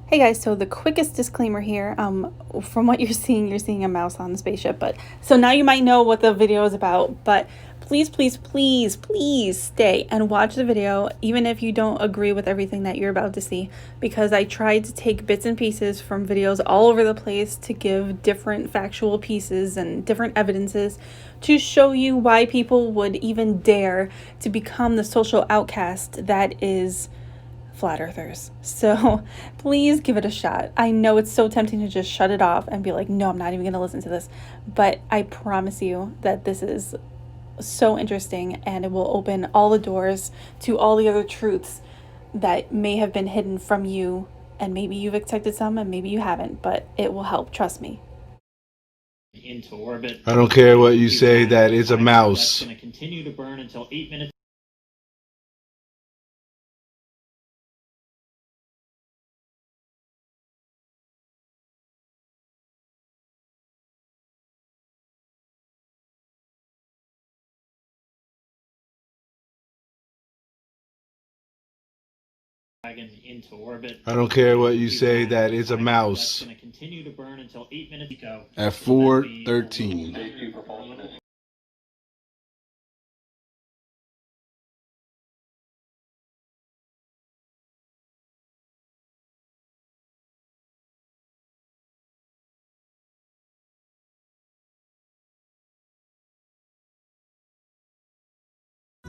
Hey guys, so the quickest disclaimer here, from what you're seeing a mouse on the spaceship, but so now you might know what the video is about, but please stay and watch the video, even if you don't agree with everything that you're about to see, because I tried to take bits and pieces from videos all over the place to give different factual pieces and different evidences to show you why people would even dare to become the social outcast that is flat earthers. So please give it a shot. I know it's so tempting to just shut it off and be like, no, I'm not even going to listen to this. But I promise you that this is so interesting and it will open all the doors to all the other truths that may have been hidden from you. And maybe you've accepted some and maybe you haven't, but it will help. Trust me. Into orbit. I don't care what you say, that is a mouse. That's going to continue to burn until 8 minutes. Into orbit. I don't care what you say, that is a mouse. That's going to continue to burn until 8 minutes ago. At 4:13.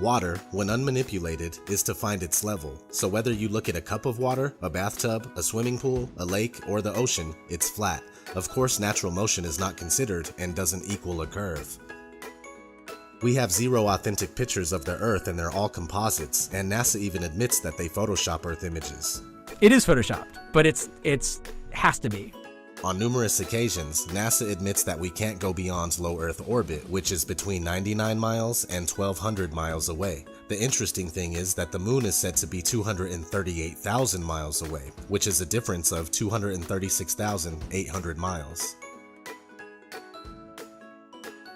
Water, when unmanipulated, is to find its level, so whether you look at a cup of water, a bathtub, a swimming pool, a lake, or the ocean, it's flat. Of course, natural motion is not considered and doesn't equal a curve. We have zero authentic pictures of the Earth and they're all composites, and NASA even admits that they Photoshop Earth images. It is Photoshopped, but it's has to be. On numerous occasions, NASA admits that we can't go beyond low Earth orbit, which is between 99 miles and 1,200 miles away. The interesting thing is that the moon is said to be 238,000 miles away, which is a difference of 236,800 miles.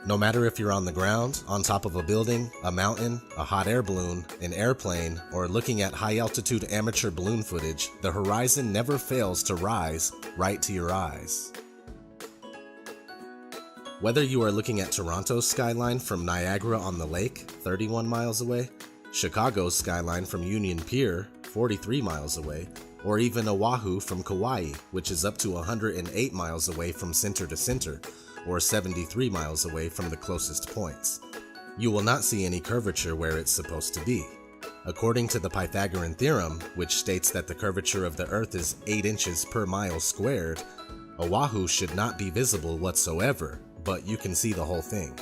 No matter if you're on the ground, on top of a building, a mountain, a hot air balloon, an airplane, or looking at high-altitude amateur balloon footage, the horizon never fails to rise right to your eyes. Whether you are looking at Toronto's skyline from Niagara-on-the-Lake, 31 miles away, Chicago's skyline from Union Pier, 43 miles away, or even Oahu from Kauai, which is up to 108 miles away from center to center, or 73 miles away from the closest points. You will not see any curvature where it's supposed to be. According to the Pythagorean theorem, which states that the curvature of the Earth is 8 inches per mile squared, Oahu should not be visible whatsoever, but you can see the whole thing.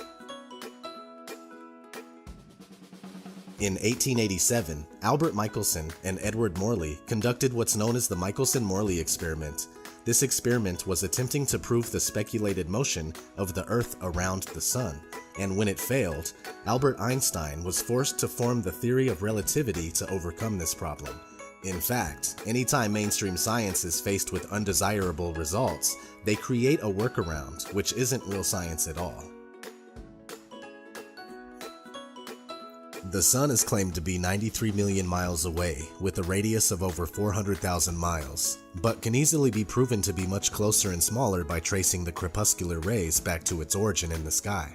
In 1887, Albert Michelson and Edward Morley conducted what's known as the Michelson-Morley experiment. This experiment was attempting to prove the speculated motion of the Earth around the Sun, and when it failed, Albert Einstein was forced to form the theory of relativity to overcome this problem. In fact, anytime mainstream science is faced with undesirable results, they create a workaround, which isn't real science at all. The Sun is claimed to be 93 million miles away, with a radius of over 400,000 miles, but can easily be proven to be much closer and smaller by tracing the crepuscular rays back to its origin in the sky.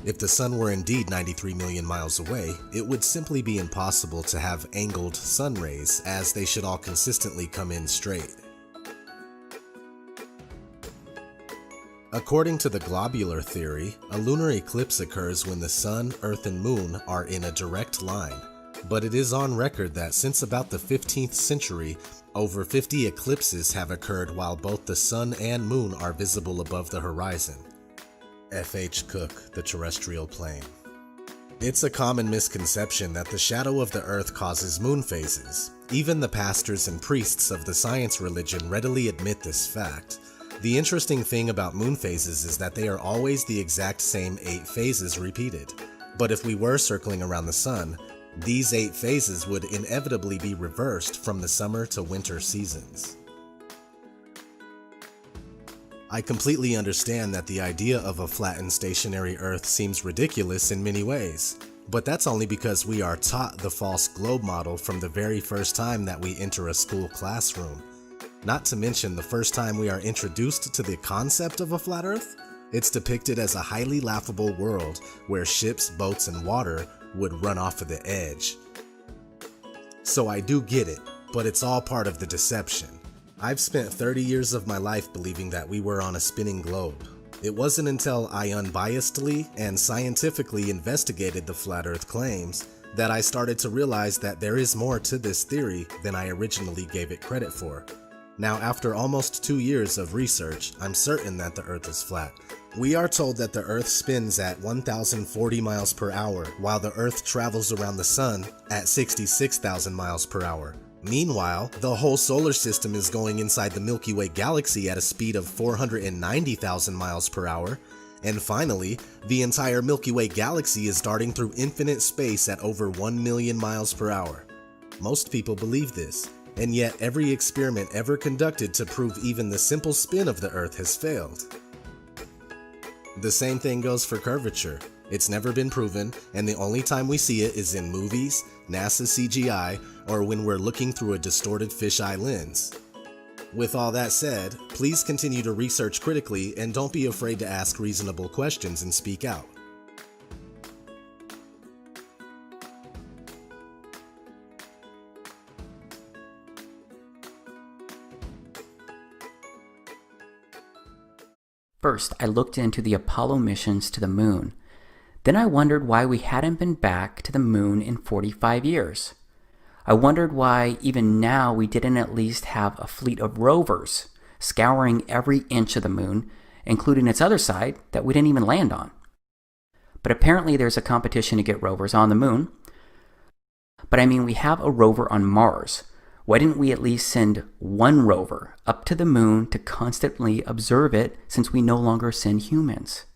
If the Sun were indeed 93 million miles away, it would simply be impossible to have angled sun rays, as they should all consistently come in straight. According to the globular theory, a lunar eclipse occurs when the Sun, Earth, and Moon are in a direct line, but it is on record that since about the 15th century, over 50 eclipses have occurred while both the Sun and Moon are visible above the horizon. F.H. Cook, The Terrestrial Plane. It's a common misconception that the shadow of the Earth causes moon phases. Even the pastors and priests of the science religion readily admit this fact. The interesting thing about moon phases is that they are always the exact same 8 phases repeated. But if we were circling around the Sun, these 8 phases would inevitably be reversed from the summer to winter seasons. I completely understand that the idea of a flattened stationary Earth seems ridiculous in many ways, but that's only because we are taught the false globe model from the very first time that we enter a school classroom. Not to mention the first time we are introduced to the concept of a flat Earth, it's depicted as a highly laughable world where ships, boats, and water would run off of the edge. So I do get it, but it's all part of the deception. I've spent 30 years of my life believing that we were on a spinning globe. It wasn't until I unbiasedly and scientifically investigated the flat Earth claims that I started to realize that there is more to this theory than I originally gave it credit for. Now, after almost 2 years of research, I'm certain that the Earth is flat. We are told that the Earth spins at 1,040 miles per hour, while the Earth travels around the Sun at 66,000 miles per hour. Meanwhile, the whole solar system is going inside the Milky Way galaxy at a speed of 490,000 miles per hour. And finally, the entire Milky Way galaxy is darting through infinite space at over 1 million miles per hour. Most people believe this, and yet every experiment ever conducted to prove even the simple spin of the Earth has failed. The same thing goes for curvature. It's never been proven, and the only time we see it is in movies, NASA CGI, or when we're looking through a distorted fisheye lens. With all that said, please continue to research critically and don't be afraid to ask reasonable questions and speak out. First, I looked into the Apollo missions to the moon. Then I wondered why we hadn't been back to the moon in 45 years. I wondered why even now we didn't at least have a fleet of rovers scouring every inch of the moon, including its other side that we didn't even land on. But apparently there's a competition to get rovers on the moon. But I mean, we have a rover on Mars. Why didn't we at least send one rover up to the moon to constantly observe it, since we no longer send humans?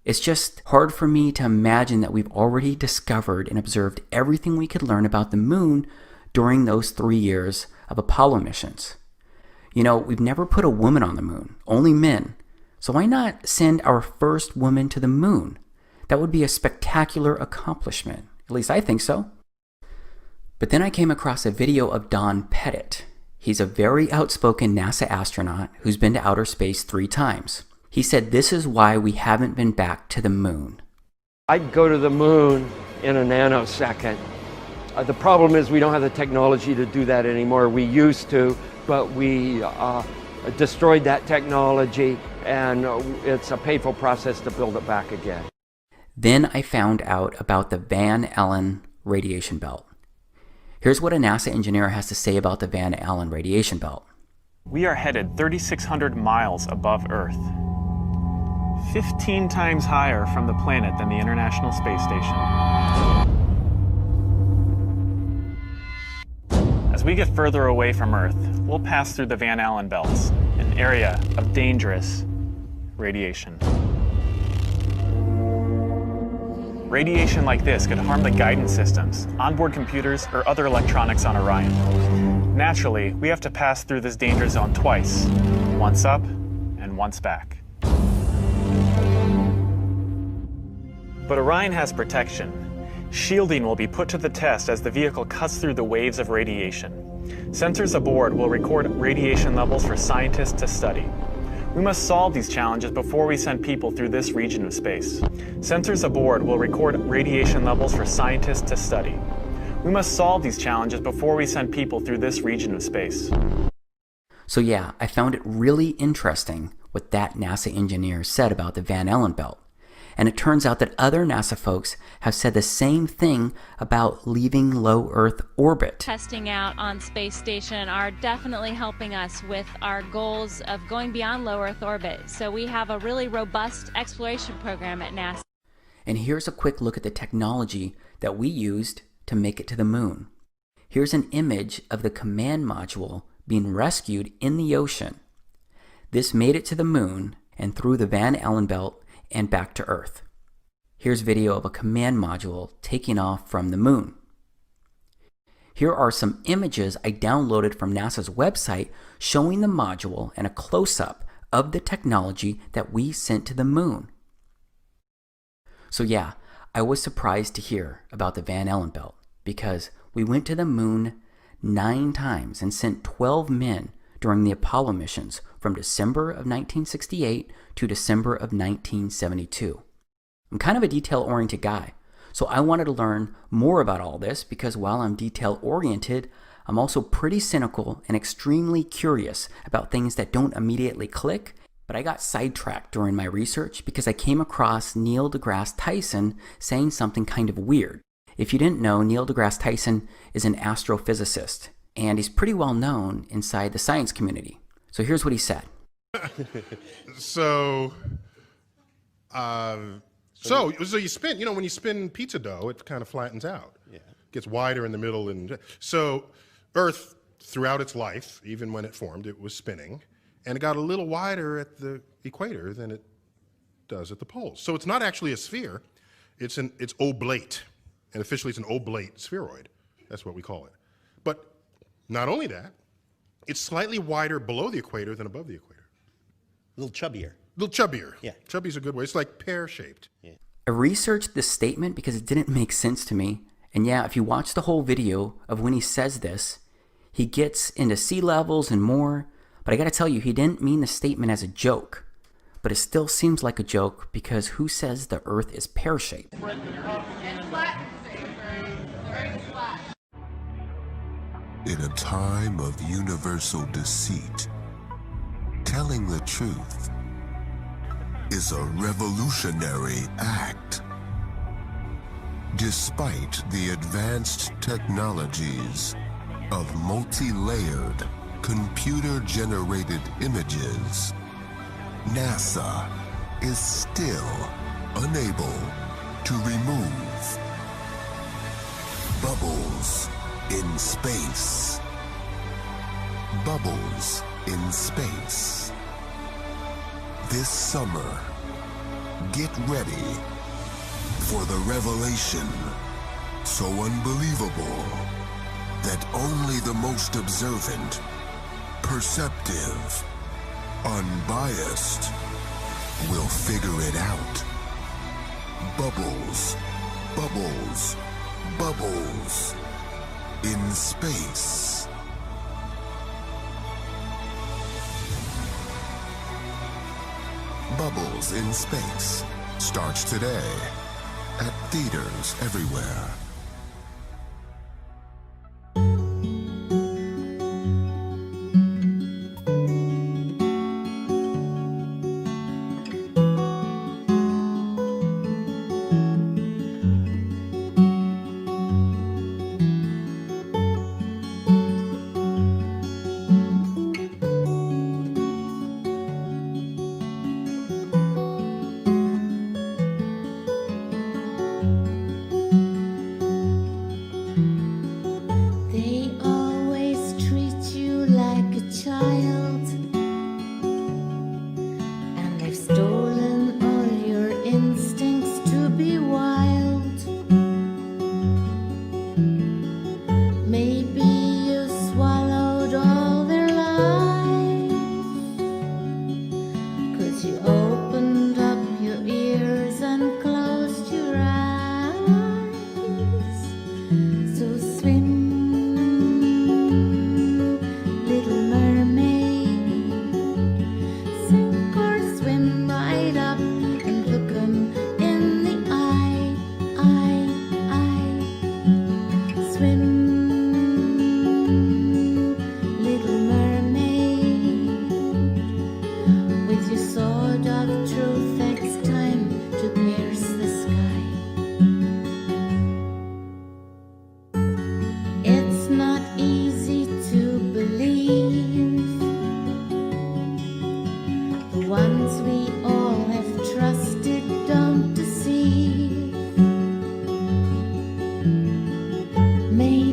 It's just hard for me to imagine that we've already discovered and observed everything we could learn about the moon during those 3 years of Apollo missions. You know, we've never put a woman on the moon, only men. So why not send our first woman to the moon? That would be a spectacular accomplishment. At least I think so. But then I came across a video of Don Pettit. He's a very outspoken NASA astronaut who's been to outer space 3 times. He said this is why we haven't been back to the moon. I'd go to the moon in a nanosecond. The problem is we don't have the technology to do that anymore. We used to, but we destroyed that technology, and it's a painful process to build it back again. Then I found out about the Van Allen radiation belt. Here's what a NASA engineer has to say about the Van Allen radiation belt. We are headed 3,600 miles above Earth, 15 times higher from the planet than the International Space Station. As we get further away from Earth, we'll pass through the Van Allen belts, an area of dangerous radiation. Radiation like this could harm the guidance systems, onboard computers, or other electronics on Orion. Naturally, we have to pass through this danger zone twice, once up and once back. But Orion has protection. Shielding will be put to the test as the vehicle cuts through the waves of radiation. Sensors aboard will record radiation levels for scientists to study. We must solve these challenges before we send people through this region of space. Sensors aboard will record radiation levels for scientists to study. We must solve these challenges before we send people through this region of space. So yeah, I found it really interesting what that NASA engineer said about the Van Allen belt. And it turns out that other NASA folks have said the same thing about leaving low Earth orbit. Testing out on space station are definitely helping us with our goals of going beyond low Earth orbit. So we have a really robust exploration program at NASA. And here's a quick look at the technology that we used to make it to the moon. Here's an image of the command module being rescued in the ocean. This made it to the moon and through the Van Allen belt and back to Earth. Here's video of a command module taking off from the moon. Here are some images I downloaded from NASA's website showing the module and a close-up of the technology that we sent to the moon. So yeah, I was surprised to hear about the Van Allen belt because we went to the moon 9 times and sent 12 men during the Apollo missions from December of 1968 to December of 1972. I'm kind of a detail-oriented guy, so I wanted to learn more about all this because while I'm detail-oriented, I'm also pretty cynical and extremely curious about things that don't immediately click, but I got sidetracked during my research because I came across Neil deGrasse Tyson saying something kind of weird. If you didn't know, Neil deGrasse Tyson is an astrophysicist, and he's pretty well known inside the science community. So here's what he said. So you spin, when you spin pizza dough, it kind of flattens out. Yeah. Gets wider in the middle. And so Earth, throughout its life, even when it formed, it was spinning. And it got a little wider at the equator than it does at the poles. So it's not actually a sphere. It's oblate. And officially it's an oblate spheroid. That's what we call it. But not only that, it's slightly wider below the equator than above the equator. A little chubbier. A little chubbier. Yeah. Chubby's a good way. It's like pear-shaped. Yeah. I researched this statement because it didn't make sense to me. And yeah, if you watch the whole video of when he says this, he gets into sea levels and more. But I gotta tell you, he didn't mean the statement as a joke. But it still seems like a joke because who says the Earth is pear-shaped? In a time of universal deceit, telling the truth is a revolutionary act. Despite the advanced technologies of multi-layered, computer-generated images, NASA is still unable to remove bubbles in space. Bubbles in space. This summer, get ready for the revelation so unbelievable that only the most observant, perceptive, unbiased will figure it out. Bubbles, bubbles, bubbles in space. Bubbles in Space starts today at theaters everywhere. May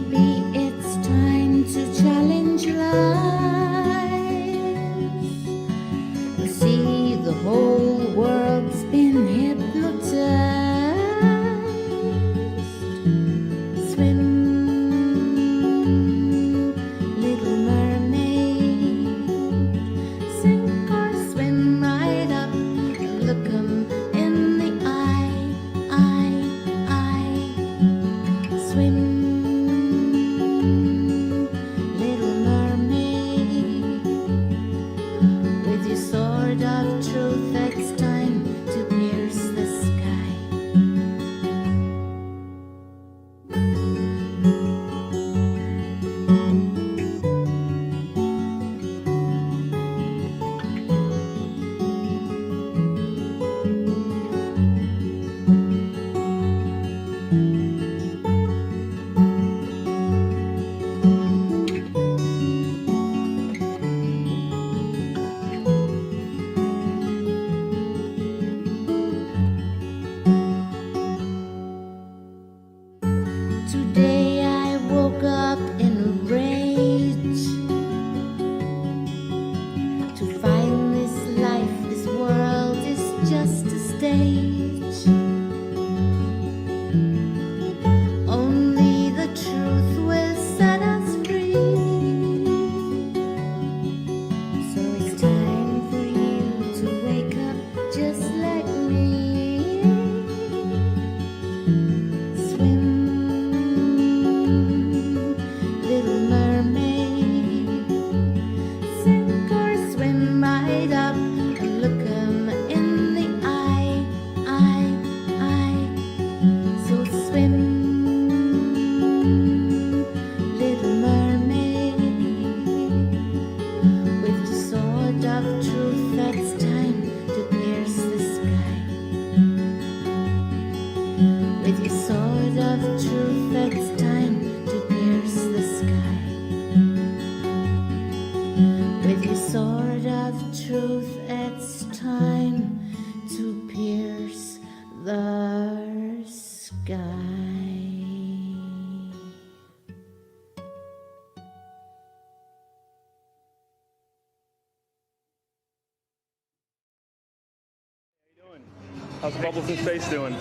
How's Bubbles in Space doing?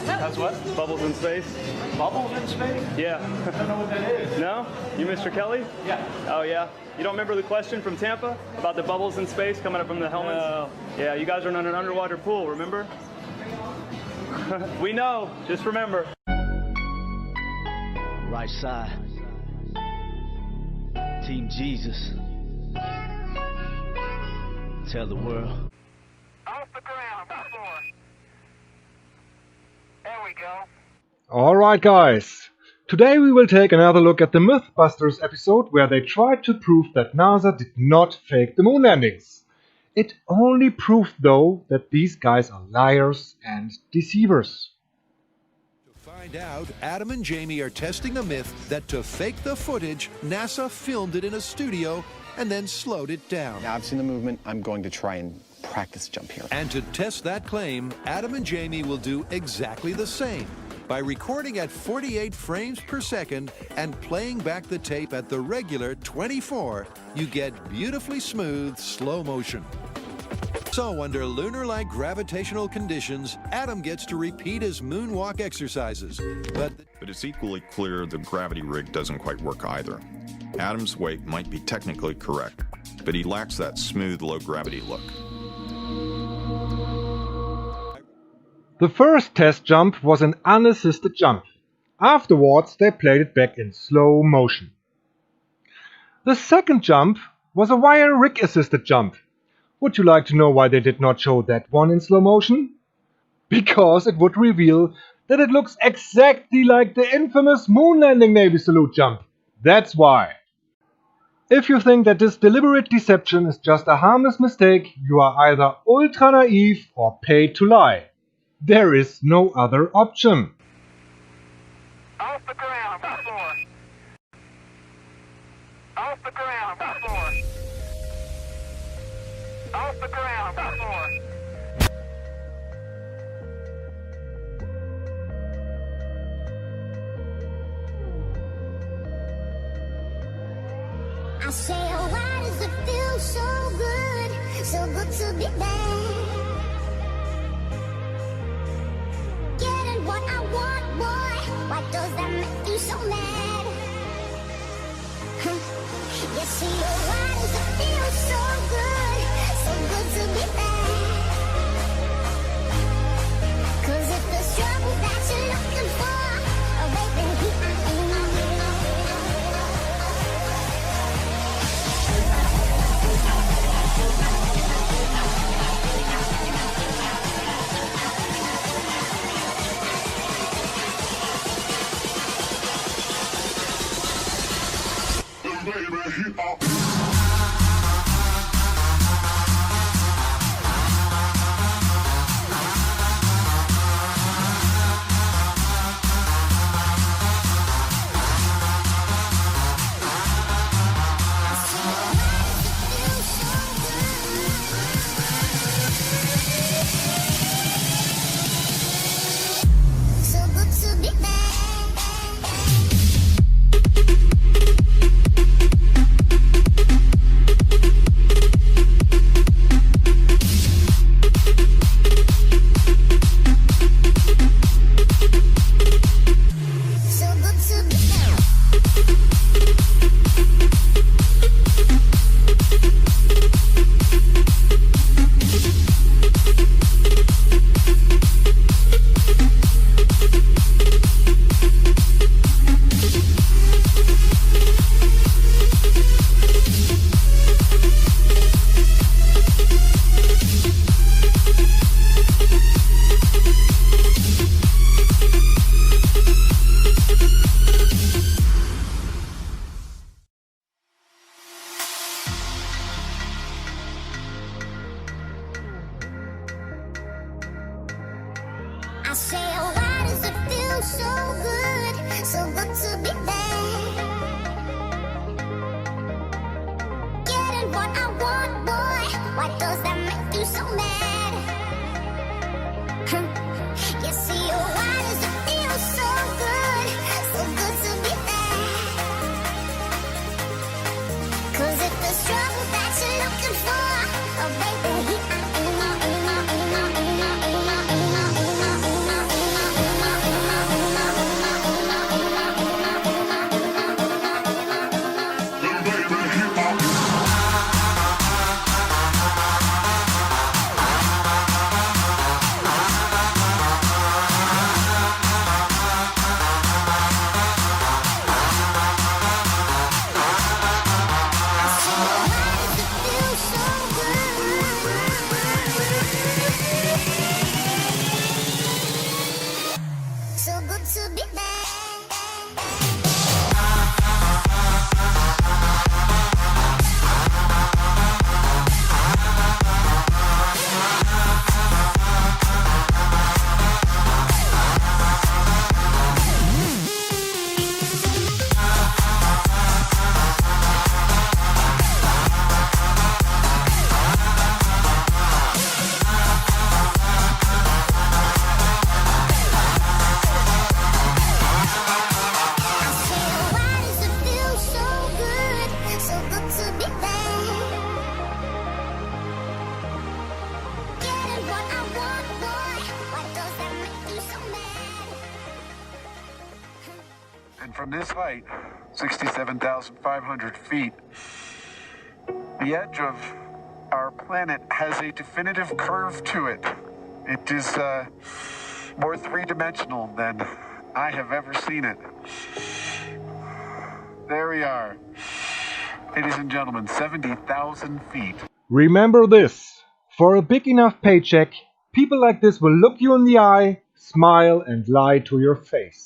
How's what? Bubbles in Space. Bubbles in space? Yeah. I don't know what that is. No? You Mr. Kelly? Yeah. Oh, yeah? You don't remember the question from Tampa about the bubbles in space coming up from the helmets? No. Yeah, you guys are in an underwater pool, remember? We know. Just remember. Right side. Team Jesus. Tell the world. Off the ground, before. There we go. Alright guys, today we will take another look at the Mythbusters episode where they tried to prove that NASA did not fake the moon landings. It only proved though that these guys are liars and deceivers. To find out, Adam and Jamie are testing a myth that to fake the footage, NASA filmed it in a studio and then slowed it down. Now I've seen the movement, I'm going to try and practice jump here. And to test that claim, Adam and Jamie will do exactly the same by recording at 48 frames per second and playing back the tape at the regular 24, you get beautifully smooth slow motion. So under lunar-like gravitational conditions, Adam gets to repeat his moonwalk exercises. But it's equally clear the gravity rig doesn't quite work either. Adam's weight might be technically correct, but he lacks that smooth low-gravity look. The first test jump was an unassisted jump. Afterwards they played it back in slow motion. The second jump was a wire rig assisted jump. Would you like to know why they did not show that one in slow motion? Because it would reveal that it looks exactly like the infamous moon landing Navy salute jump. That's why. If you think that this deliberate deception is just a harmless mistake, you are either ultra naive or paid to lie. There is no other option. Off the ground, before. Off the ground, before. Off the ground, before. I say, oh, why does it feel so good to be back? Getting what I want, boy, why does that make you so mad? You see, oh, why does it feel so good to be back? 'Cause if there's trouble that you're looking for, oh, baby, here I am. So good to be back. I say, oh, why does it feel so good to be back? Getting what I want, boy, why does that make you so mad? You see, oh, why does it feel so good to be back? 'Cause if there's trouble that you're looking for, oh, baby, here I am. From this height, 67,500 feet, the edge of our planet has a definitive curve to it. It is more three-dimensional than I have ever seen it. There we are. Ladies and gentlemen, 70,000 feet. Remember this, for a big enough paycheck, people like this will look you in the eye, smile and lie to your face.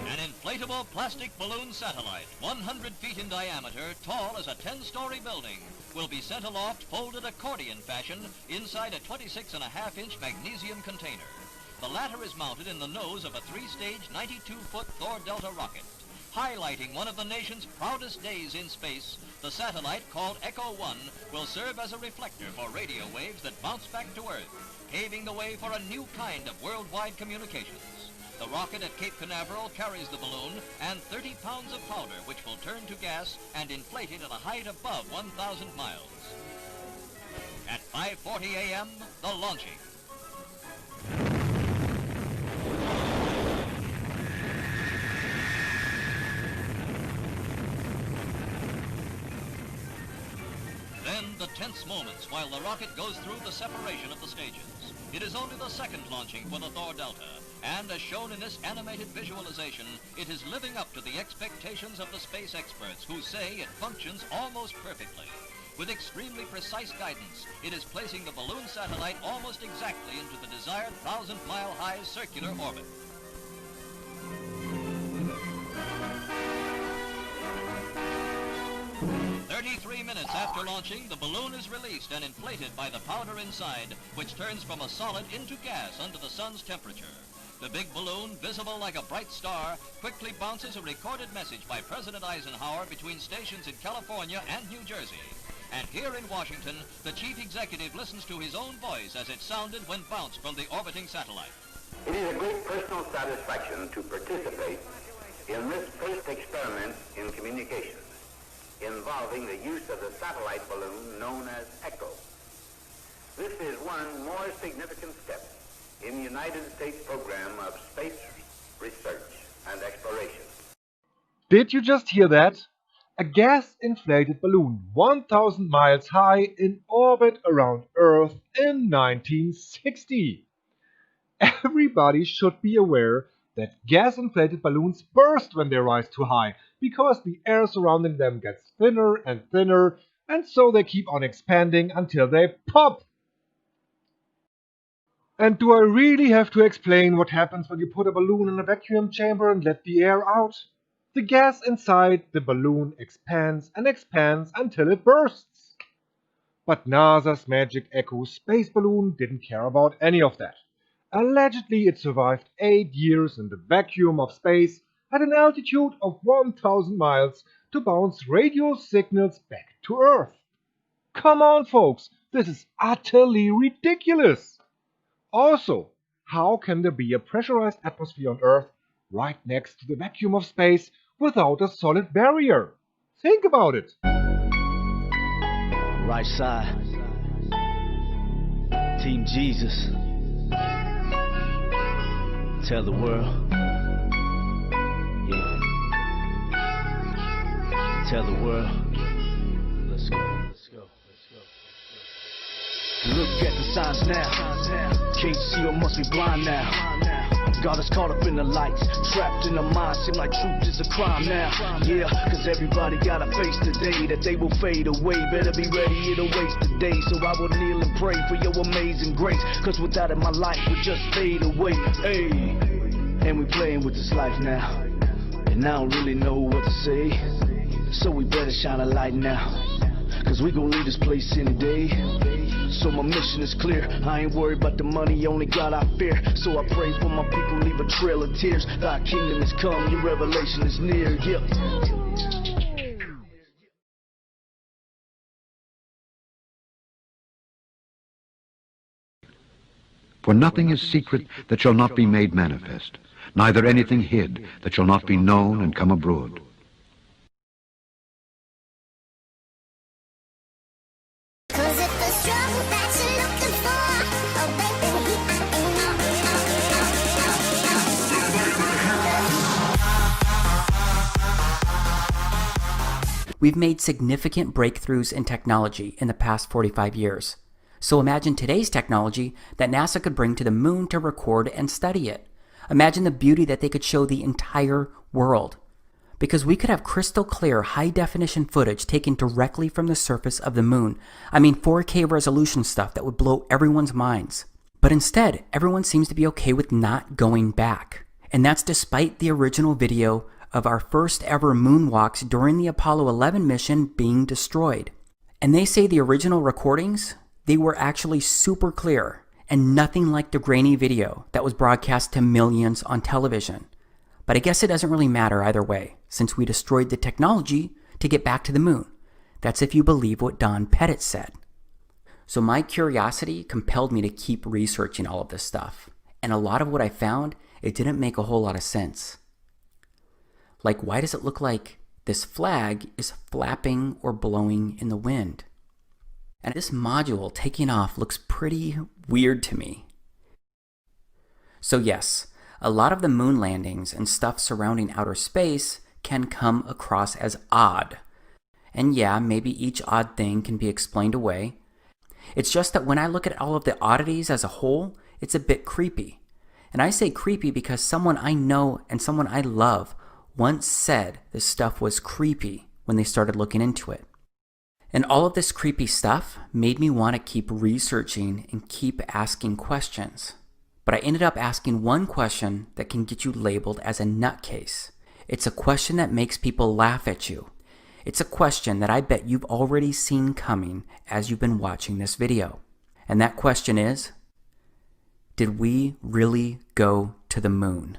An inflatable plastic balloon satellite, 100 feet in diameter, tall as a 10-story building, will be sent aloft folded accordion fashion inside a 26.5-inch magnesium container. The latter is mounted in the nose of a 3-stage 92-foot Thor Delta rocket. Highlighting one of the nation's proudest days in space, the satellite, called Echo 1, will serve as a reflector for radio waves that bounce back to Earth, paving the way for a new kind of worldwide communications. The rocket at Cape Canaveral carries the balloon and 30 pounds of powder, which will turn to gas and inflate it at a height above 1,000 miles. At 5:40 a.m., the launching. Then the tense moments while the rocket goes through the separation of the stages. It is only the second launching for the Thor Delta, and as shown in this animated visualization, it is living up to the expectations of the space experts who say it functions almost perfectly. With extremely precise guidance, it is placing the balloon satellite almost exactly into the desired 1,000-mile-high circular orbit. "33 minutes after launching, the balloon is released and inflated by the powder inside, which turns from a solid into gas under the sun's temperature. The big balloon, visible like a bright star, quickly bounces a recorded message by President Eisenhower between stations in California and New Jersey. And here in Washington, the chief executive listens to his own voice as it sounded when bounced from the orbiting satellite. It is a great personal satisfaction to participate in this first experiment in communications, involving the use of the satellite balloon known as Echo. This is one more significant step in the United States program of space research and exploration. Did you just hear that? A gas-inflated balloon 1,000 miles high in orbit around Earth in 1960. Everybody should be aware that gas-inflated balloons burst when they rise too high, because the air surrounding them gets thinner and thinner, and so they keep on expanding until they pop. And do I really have to explain what happens when you put a balloon in a vacuum chamber and let the air out? The gas inside the balloon expands and expands until it bursts. But NASA's Magic Echo space balloon didn't care about any of that. Allegedly, it survived 8 years in the vacuum of space at an altitude of 1,000 miles to bounce radio signals back to Earth. Come on, folks, this is utterly ridiculous. Also, how can there be a pressurized atmosphere on Earth right next to the vacuum of space without a solid barrier? Think about it. Right side. Team Jesus. Tell the world. Yeah. Tell the world. Let's go, let's go, let's go. Look at the signs now. Can't see or must be blind now. Got us caught up in the lights, trapped in the mind. Seem like truth is a crime now. Yeah, cause everybody got a face today that they will fade away. Better be ready, it'll waste the day. So I will kneel and pray for your amazing grace, cause without it my life would just fade away. Hey, and we playing with this life now, and I don't really know what to say. So we better shine a light now, cause we gon' leave this place any day. So my mission is clear, I ain't worried about the money, only God I fear. So I pray for my people, leave a trail of tears. Thy kingdom has come, your revelation is near, yeah. For nothing is secret that shall not be made manifest, neither anything hid that shall not be known and come abroad. Cause if the struggle We've made significant breakthroughs in technology in the past 45 years. So imagine today's technology that NASA could bring to the moon to record and study it. Imagine the beauty that they could show the entire world. Because we could have crystal clear, high-definition footage taken directly from the surface of the moon. I mean 4K resolution stuff that would blow everyone's minds. But instead, everyone seems to be okay with not going back. And that's despite the original video of our first ever moonwalks during the Apollo 11 mission being destroyed. And they say the original recordings, they were actually super clear and nothing like the grainy video that was broadcast to millions on television. But I guess it doesn't really matter either way, since we destroyed the technology to get back to the moon. That's if you believe what Don Pettit said. So my curiosity compelled me to keep researching all of this stuff. And a lot of what I found, it didn't make a whole lot of sense. Like, why does it look like this flag is flapping or blowing in the wind? And this module taking off looks pretty weird to me. So yes, a lot of the moon landings and stuff surrounding outer space can come across as odd. And yeah, maybe each odd thing can be explained away. It's just that when I look at all of the oddities as a whole, it's a bit creepy. And I say creepy because someone I know and someone I love once said this stuff was creepy when they started looking into it. And all of this creepy stuff made me want to keep researching and keep asking questions. But I ended up asking one question that can get you labeled as a nutcase. It's a question that makes people laugh at you. It's a question that I bet you've already seen coming as you've been watching this video. And that question is, did we really go to the moon?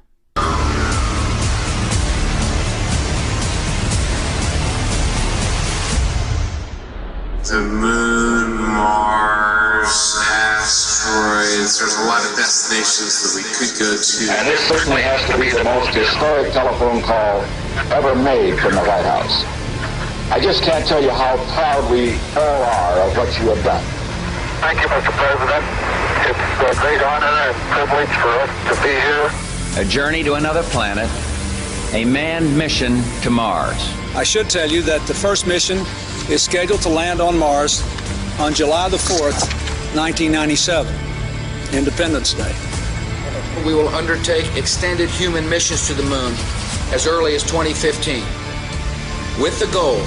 The moon, Mars, asteroids, there's a lot of destinations that we could go to. And this certainly has to be the most historic telephone call ever made from the White House. I just can't tell you how proud we all are of what you have done. Thank you, Mr. President. It's a great honor and privilege for us to be here. A journey to another planet, a manned mission to Mars. I should tell you that the first mission is scheduled to land on Mars on July the 4th, 1997, Independence Day. We will undertake extended human missions to the moon as early as 2015, with the goal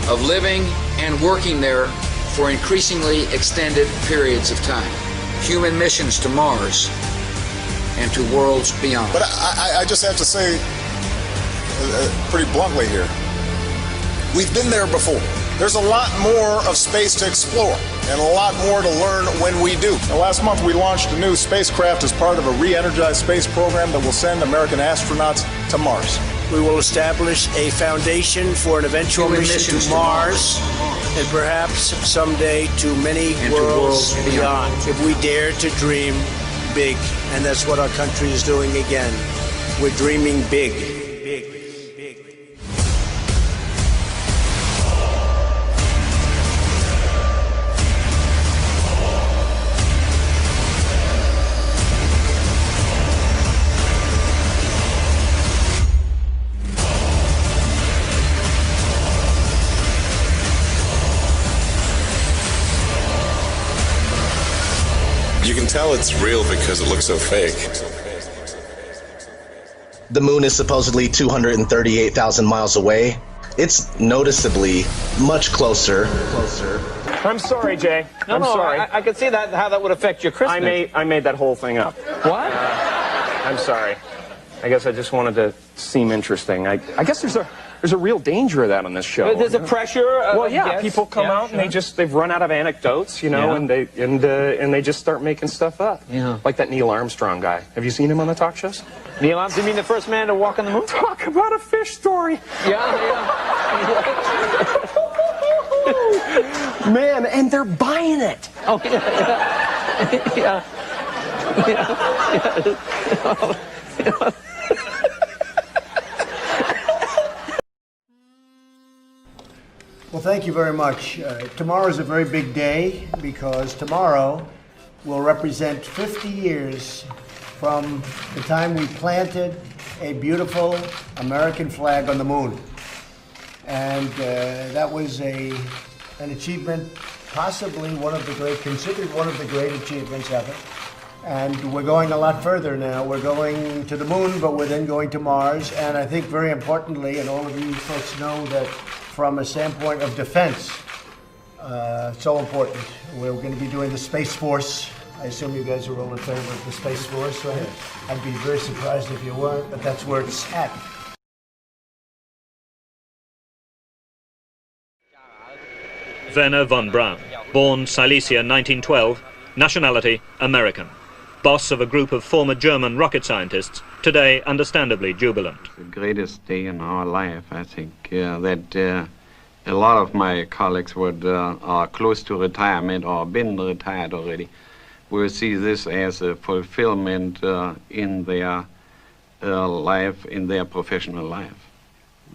of living and working there for increasingly extended periods of time. Human missions to Mars and to worlds beyond. But I just have to say, pretty bluntly here, we've been there before. There's a lot more of space to explore and a lot more to learn when we do. Now, last month we launched a new spacecraft as part of a re-energized space program that will send American astronauts to Mars. We will establish a foundation for an eventual mission to Mars and perhaps someday to many worlds beyond. If we dare to dream big, and that's what our country is doing again. We're dreaming big. You can tell it's real because it looks so fake. The moon is supposedly 238,000 miles away. It's noticeably much closer. I'm sorry, Jay. I'm sorry. I could see that how that would affect your Christmas. I made that whole thing up. What? I'm sorry. I guess I just wanted to seem interesting. I guess there's a real danger of that on this show. There's a pressure. Well, yeah, people come out and they've run out of anecdotes, you know, and they just start making stuff up. Yeah. Like that Neil Armstrong guy. Have you seen him on the talk shows? Neil Armstrong, you mean the first man to walk on the moon? Talk about a fish story. Man, and they're buying it. Oh yeah. Yeah. Well, thank you very much. Tomorrow is a very big day because tomorrow will represent 50 years from the time we planted a beautiful American flag on the moon. And that was an achievement, possibly considered one of the great achievements ever. And we're going a lot further now. We're going to the moon, but we're then going to Mars. And I think very importantly, and all of you folks know that from a standpoint of defense, so important. We're going to be doing the Space Force. I assume you guys are all in favor of the Space Force, right? I'd be very surprised if you weren't, but that's where it's at. Werner von Braun, born Silesia 1912, nationality American. Boss of a group of former German rocket scientists, today understandably jubilant. The greatest day in our life, I think, that a lot of my colleagues are close to retirement or been retired already, will see this as a fulfillment in their life, in their professional life.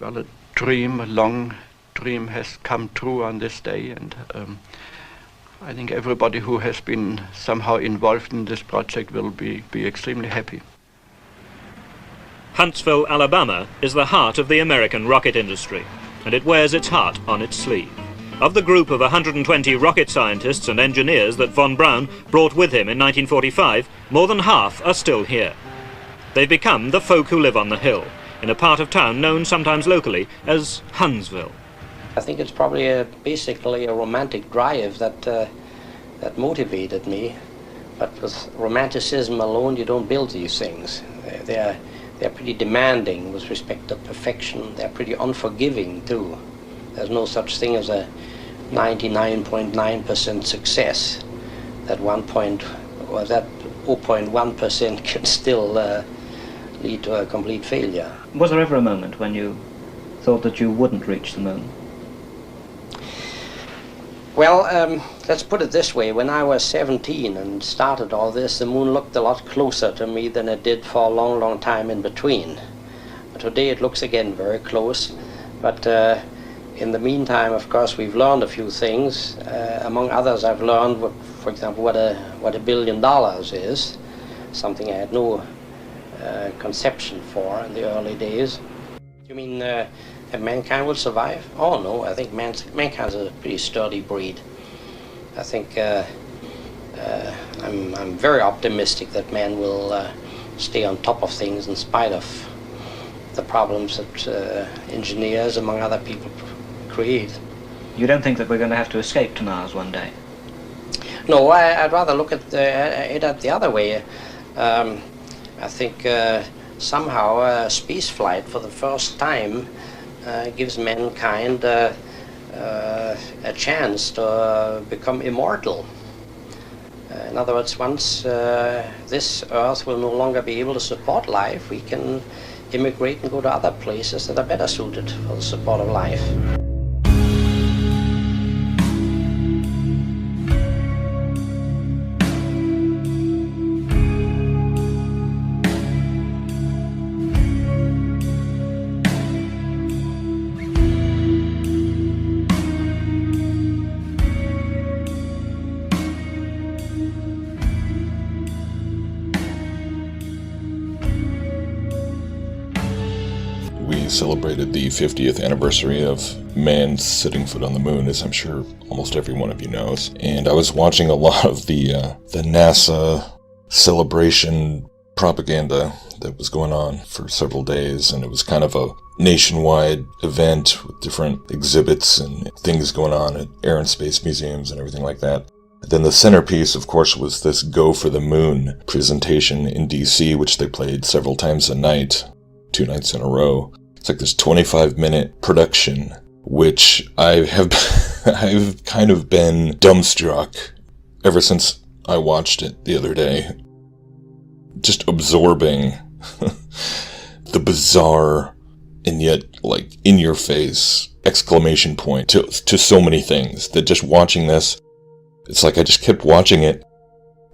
Well, a long dream has come true on this day, and I think everybody who has been somehow involved in this project will be extremely happy. Huntsville, Alabama is the heart of the American rocket industry, and it wears its heart on its sleeve. Of the group of 120 rocket scientists and engineers that von Braun brought with him in 1945, more than half are still here. They've become the folk who live on the hill, in a part of town known sometimes locally as Huntsville. I think it's probably basically a romantic drive that motivated me. But with romanticism alone, you don't build these things. They're pretty demanding with respect to perfection. They're pretty unforgiving too. There's no such thing as a 99.9% success. That 0.1% can still lead to a complete failure. Was there ever a moment when you thought that you wouldn't reach the moon? Well, let's put it this way. When I was 17 and started all this, the moon looked a lot closer to me than it did for a long, long time in between. Today it looks again very close, but in the meantime, of course, we've learned a few things. Among others, I've learned, for example, what $1 billion is, something I had no conception for in the early days. You mean that mankind will survive? Oh no, I think mankind's a pretty sturdy breed. I think I'm very optimistic that man will stay on top of things in spite of the problems that engineers, among other people, create. You don't think that we're going to have to escape to Mars one day? No, I'd rather look at it the other way. I think somehow space flight for the first time gives mankind a chance to become immortal. In other words, once this Earth will no longer be able to support life, we can immigrate and go to other places that are better suited for the support of life. We celebrated the 50th anniversary of man setting foot on the moon, as I'm sure almost every one of you knows. And I was watching a lot of the NASA celebration propaganda that was going on for several days, and it was kind of a nationwide event with different exhibits and things going on at air and space museums and everything like that. Then the centerpiece, of course, was this Go for the Moon presentation in DC, which they played several times a night, 2 nights in a row. It's like this 25-minute production, which I've kind of been dumbstruck ever since I watched it the other day. Just absorbing the bizarre and yet, like, in-your-face exclamation point to so many things that just watching this, it's like I just kept watching it,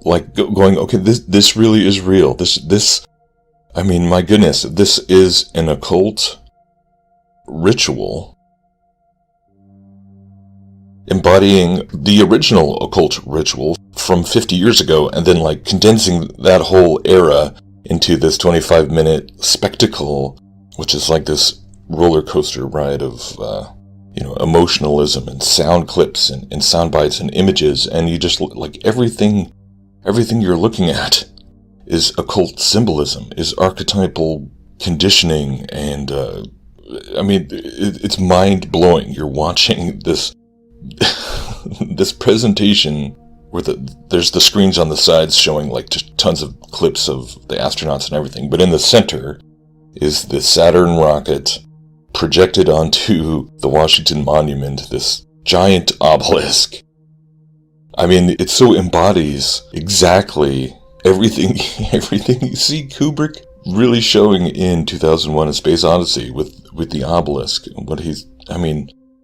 like going, okay, this really is real. This, I mean, my goodness, this is an occult ritual embodying the original occult ritual from 50 years ago, and then like condensing that whole era into this 25-minute spectacle, which is like this roller coaster ride of, emotionalism and sound clips and sound bites and images, and you just, like, everything you're looking at is occult symbolism, is archetypal conditioning, and, it's mind-blowing. You're watching this this presentation where there's the screens on the sides showing, like, just tons of clips of the astronauts and everything, but in the center is the Saturn rocket projected onto the Washington Monument, this giant obelisk. I mean, it so embodies exactly everything you see Kubrick really showing in 2001: A Space Odyssey with the obelisk.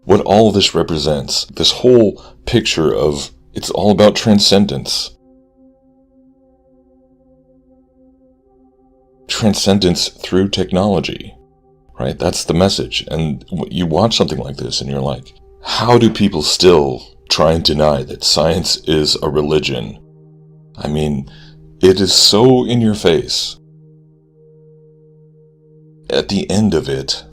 What all of this represents. This whole picture of, it's all about transcendence. Transcendence through technology. Right? That's the message. And you watch something like this and you're like, how do people still try and deny that science is a religion? I mean, it is so in your face. At the end of it,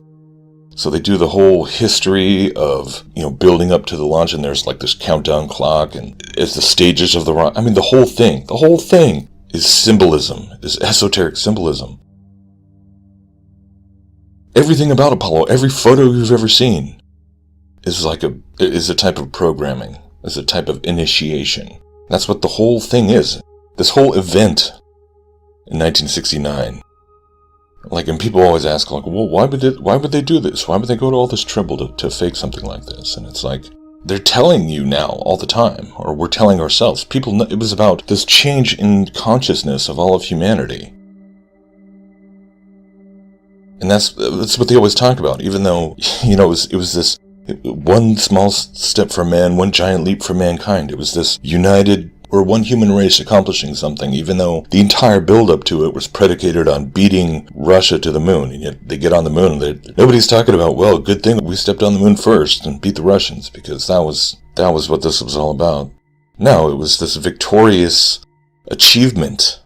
so they do the whole history of, building up to the launch, and there's like this countdown clock, and it's the stages of the rocket. I mean, the whole thing is symbolism, is esoteric symbolism. Everything about Apollo, every photo you've ever seen, is a type of programming, is a type of initiation. That's what the whole thing is. This whole event in 1969. Like, and people always ask, like, well, why would they do this? Why would they go to all this trouble to fake something like this? And it's like, they're telling you now all the time, or we're telling ourselves. It was about this change in consciousness of all of humanity. And that's what they always talk about, even though, it was this one small step for man, one giant leap for mankind. It was this united, or one human race accomplishing something, even though the entire build-up to it was predicated on beating Russia to the moon. And yet they get on the moon, and nobody's talking about, well, good thing we stepped on the moon first and beat the Russians, because that was what this was all about. No, it was this victorious achievement.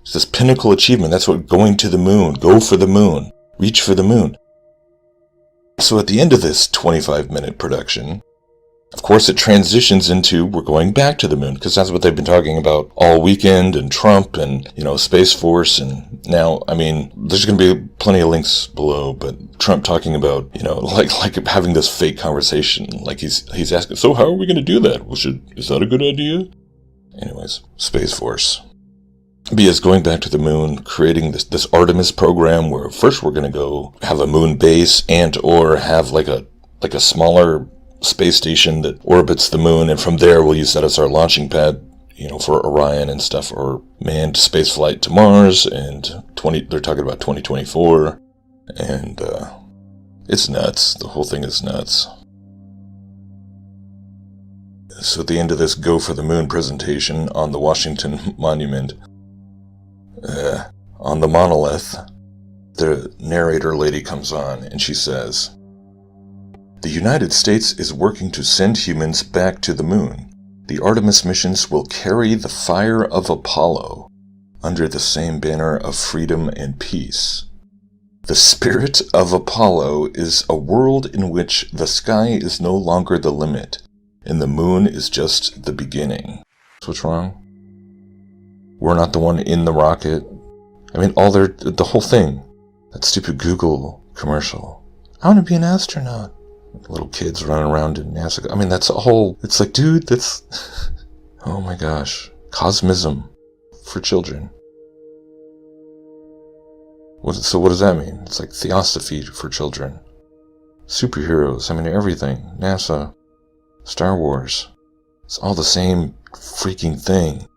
It's this pinnacle achievement. That's what going to the moon, go for the moon, reach for the moon. So at the end of this 25-minute production, of course, it transitions into, we're going back to the moon, because that's what they've been talking about all weekend, and Trump, and, Space Force, and now, there's going to be plenty of links below, but Trump talking about, like having this fake conversation, like he's asking, so how are we going to do that? Well, is that a good idea? Anyways, Space Force. Because going back to the moon, creating this Artemis program, where first we're going to go have a moon base, and or have like a smaller space station that orbits the moon, and from there we'll use that as our launching pad, for Orion and stuff, or manned space flight to Mars, and they're talking about 2024, and it's nuts. The whole thing is nuts. So at the end of this Go for the Moon presentation on the Washington Monument, on the monolith, the narrator lady comes on and she says, "The United States is working to send humans back to the moon. The Artemis missions will carry the fire of Apollo under the same banner of freedom and peace. The spirit of Apollo is a world in which the sky is no longer the limit, and the moon is just the beginning." So what's wrong? We're not the one in the rocket. The whole thing. That stupid Google commercial. I want to be an astronaut. Little kids running around in NASA. That's a whole... It's like, dude, that's... Oh my gosh. Cosmism for children. So what does that mean? It's like theosophy for children. Superheroes. Everything. NASA. Star Wars. It's all the same freaking thing.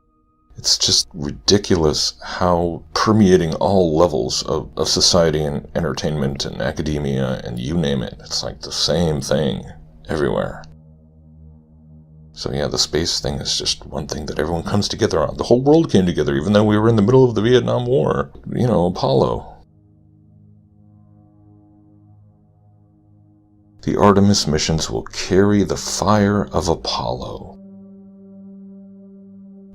It's just ridiculous how permeating all levels of society and entertainment and academia and you name it. It's like the same thing everywhere. So yeah, the space thing is just one thing that everyone comes together on. The whole world came together, even though we were in the middle of the Vietnam War. Apollo. The Artemis missions will carry the fire of Apollo.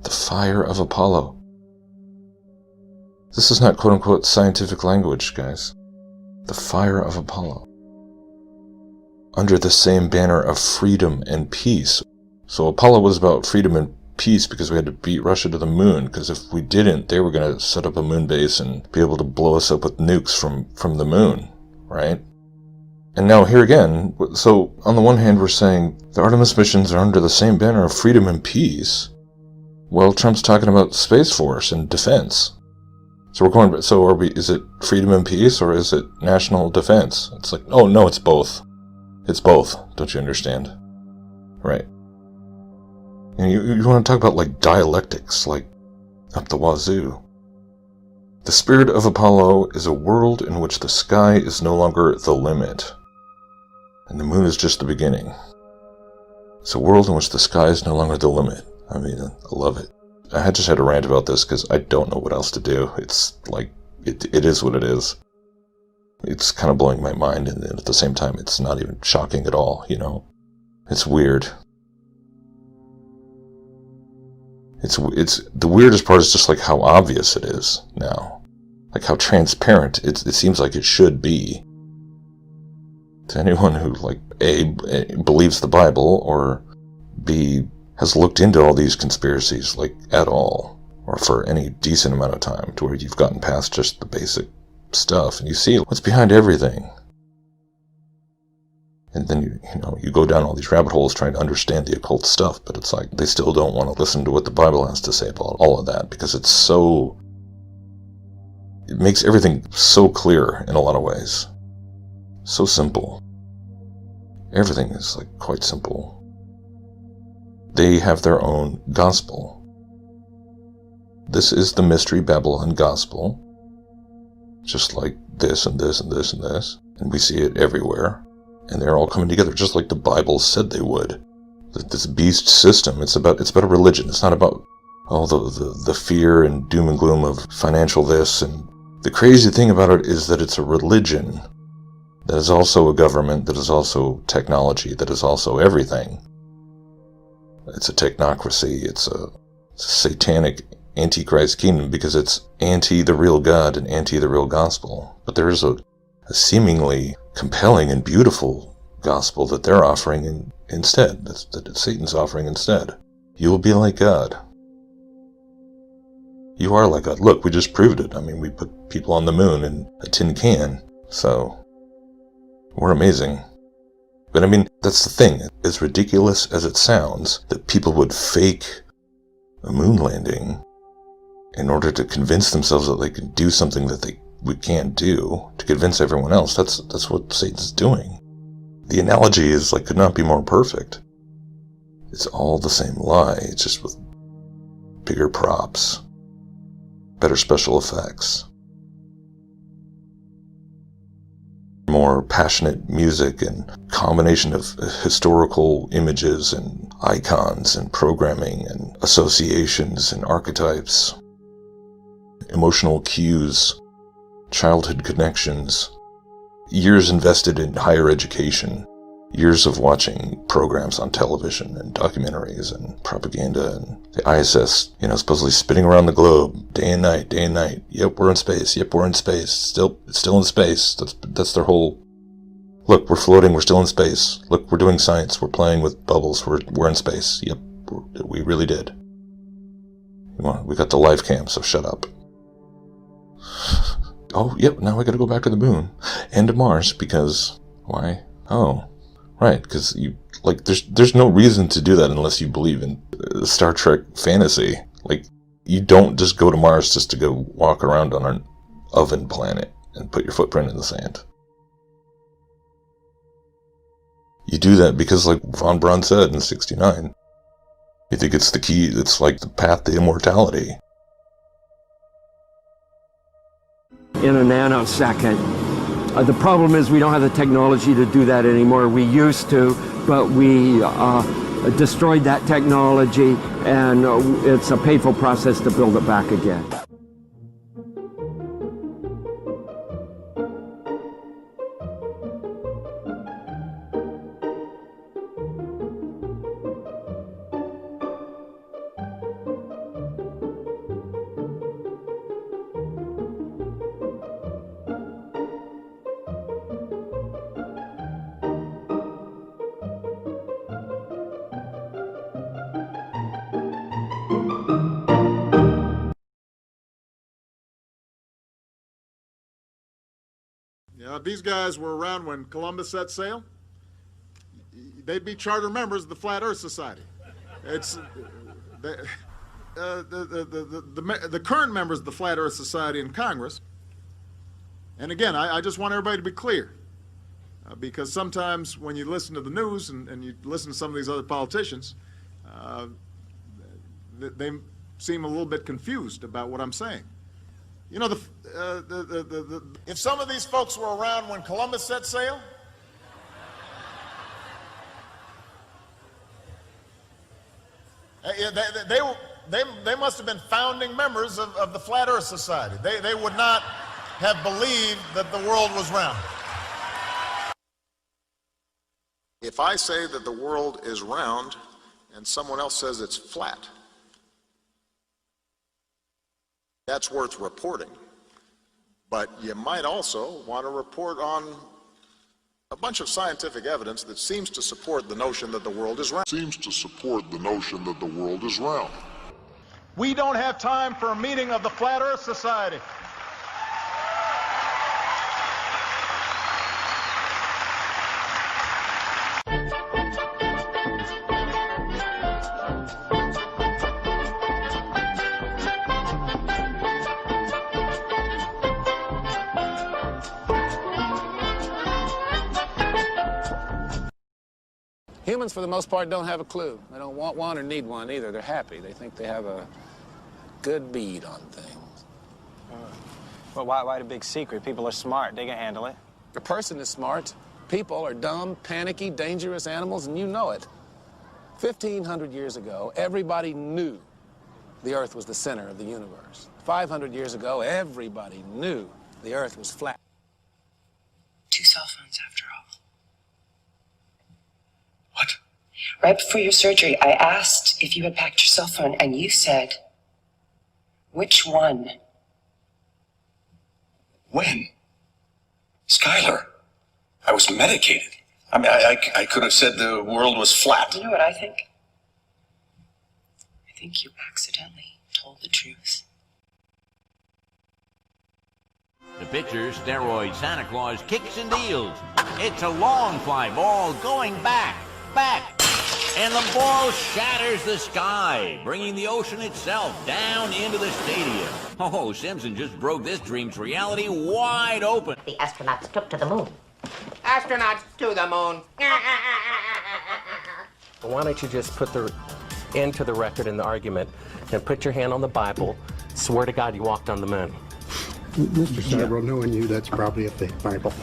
The fire of Apollo. This is not quote-unquote scientific language, guys. The fire of Apollo. Under the same banner of freedom and peace. So Apollo was about freedom and peace because we had to beat Russia to the moon, because if we didn't, they were going to set up a moon base and be able to blow us up with nukes from the moon, right? And now here again, so on the one hand we're saying the Artemis missions are under the same banner of freedom and peace. Well, Trump's talking about Space Force and defense. So is it freedom and peace or is it national defense? It's like, oh no, it's both. It's both, don't you understand? Right. And you want to talk about like dialectics, like up the wazoo. The spirit of Apollo is a world in which the sky is no longer the limit, and the moon is just the beginning. It's a world in which the sky is no longer the limit. I mean, I love it. I just had to rant about this because I don't know what else to do. It's like, it is what it is. It's kind of blowing my mind, and at the same time, it's not even shocking at all, you know? It's weird. It's the weirdest part is just like how obvious it is now. Like how transparent it seems like it should be. To anyone who, like, A, believes the Bible, or B, has looked into all these conspiracies, like, at all, or for any decent amount of time, to where you've gotten past just the basic stuff, and you see what's behind everything. And then you go down all these rabbit holes trying to understand the occult stuff, but it's like they still don't want to listen to what the Bible has to say about all of that, because it makes everything so clear in a lot of ways. So simple. Everything is like quite simple. They have their own gospel. This is the Mystery Babylon gospel. Just like this and this and this and this. And we see it everywhere. And they're all coming together just like the Bible said they would. This beast system, it's about a religion. It's not about all the fear and doom and gloom of financial this. And the crazy thing about it is that it's a religion that is also a government, that is also technology, that is also everything. It's a technocracy. It's a satanic antichrist kingdom because it's anti the real God and anti the real gospel. But there is a seemingly compelling and beautiful gospel that they're offering instead, that Satan's offering instead. You will be like God. You are like God. Look, we just proved it. I mean, we put people on the moon in a tin can, so we're amazing. But I mean, that's the thing. As ridiculous as it sounds, that people would fake a moon landing in order to convince themselves that they can do something that we can't do, to convince everyone else. That's what Satan's doing. The analogy is like could not be more perfect. It's all the same lie, it's just with bigger props, better special effects, more passionate music, and combination of historical images and icons and programming and associations and archetypes, emotional cues, childhood connections, years invested in higher education, years of watching programs on television and documentaries and propaganda, and the ISS, supposedly spinning around the globe day and night, day and night. Yep, we're in space. Yep, we're in space. It's still in space. That's their whole. Look, we're floating. We're still in space. Look, we're doing science. We're playing with bubbles. We're in space. Yep, we really did. We got the live cam, so shut up. Oh, yep, now we gotta go back to the moon and to Mars because why? Oh, right, because there's no reason to do that unless you believe in Star Trek fantasy. Like, you don't just go to Mars just to go walk around on an oven planet and put your footprint in the sand. You do that because, like von Braun said in '69, you think it's the key, it's like the path to immortality. In a nanosecond. The problem is we don't have the technology to do that anymore. We used to, but we destroyed that technology, and it's a painful process to build it back again. If these guys were around when Columbus set sail, they'd be charter members of the Flat Earth Society. It's the current members of the Flat Earth Society in Congress. And again, I just want everybody to be clear, because sometimes when you listen to the news and you listen to some of these other politicians, they seem a little bit confused about what I'm saying. You know, if some of these folks were around when Columbus set sail, they must have been founding members of the Flat Earth Society. They would not have believed that the world was round. If I say that the world is round and someone else says it's flat, that's worth reporting. But you might also want to report on a bunch of scientific evidence that seems to support the notion that the world is round. We don't have time for a meeting of the Flat Earth Society. Humans, for the most part, don't have a clue. They don't want one or need one either. They're happy. They think they have a good bead on things. Well, why the big secret? People are smart. They can handle it. A person is smart. People are dumb, panicky, dangerous animals, and you know it. 1,500 years ago, everybody knew the Earth was the center of the universe. 500 years ago, everybody knew the Earth was flat. 2 cell phones, after all. Right before your surgery, I asked if you had packed your cell phone, and you said, which one? When? Skylar, I was medicated. I mean, I could have said the world was flat. You know what I think? I think you accidentally told the truth. The pitcher, steroid Santa Claus, kicks and deals. It's a long fly ball going back. And the ball shatters the sky, bringing the ocean itself down into the stadium. Oh, Simpson just broke this dream's reality wide open. The astronauts took to the moon. Astronauts to the moon. Why don't you just put the end to the record in the argument and put your hand on the Bible, swear to God you walked on the moon. Mr. Cybro, knowing you, that's probably a fake Bible.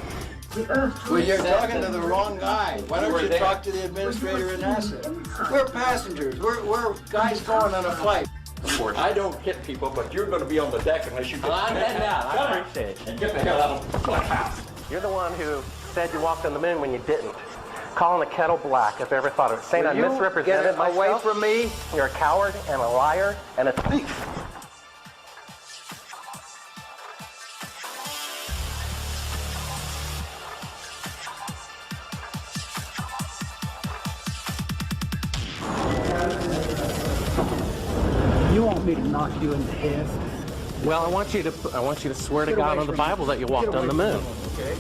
Well, you're talking to the wrong guy. Why don't you talk to the administrator at NASA? We're passengers. We're guys going on a flight. Of course, I don't hit people, but you're going to be on the deck unless you get I'm heading out. I appreciate it. And get the hell out of my house. You're the one who said you walked on the moon when you didn't. Calling the kettle black, if I ever thought of it. Saying I misrepresented myself. Away from me. You're a coward and a liar and a thief. You want me to knock you in the head? Well, I want you to swear to God on the Bible that you walked on the moon. Okay.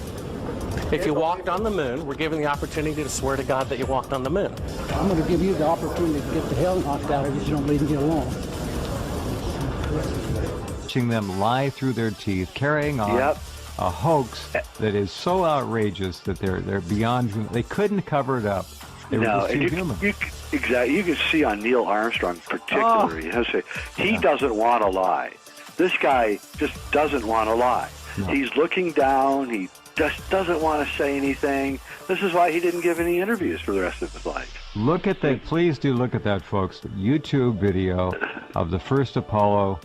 If you walked on the moon, we're given the opportunity to swear to God that you walked on the moon. I'm going to give you the opportunity to get the hell knocked out of you if you don't leave me alone. Watching them lie through their teeth, carrying on a hoax that is so outrageous that they're beyond. They couldn't cover it up. They were just too human. Exactly. You can see on Neil Armstrong particularly, he doesn't want to lie. This guy just doesn't want to lie. No. He's looking down. He just doesn't want to say anything. This is why he didn't give any interviews for the rest of his life. Look at that. Please do look at that, folks. The YouTube video of the first Apollo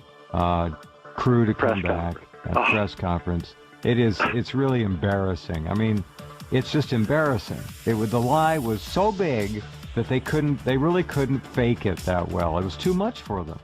crew to come back at press conference. It's really embarrassing. I mean, it's just embarrassing. The lie was so big that they really couldn't fake it that well. It was too much for them.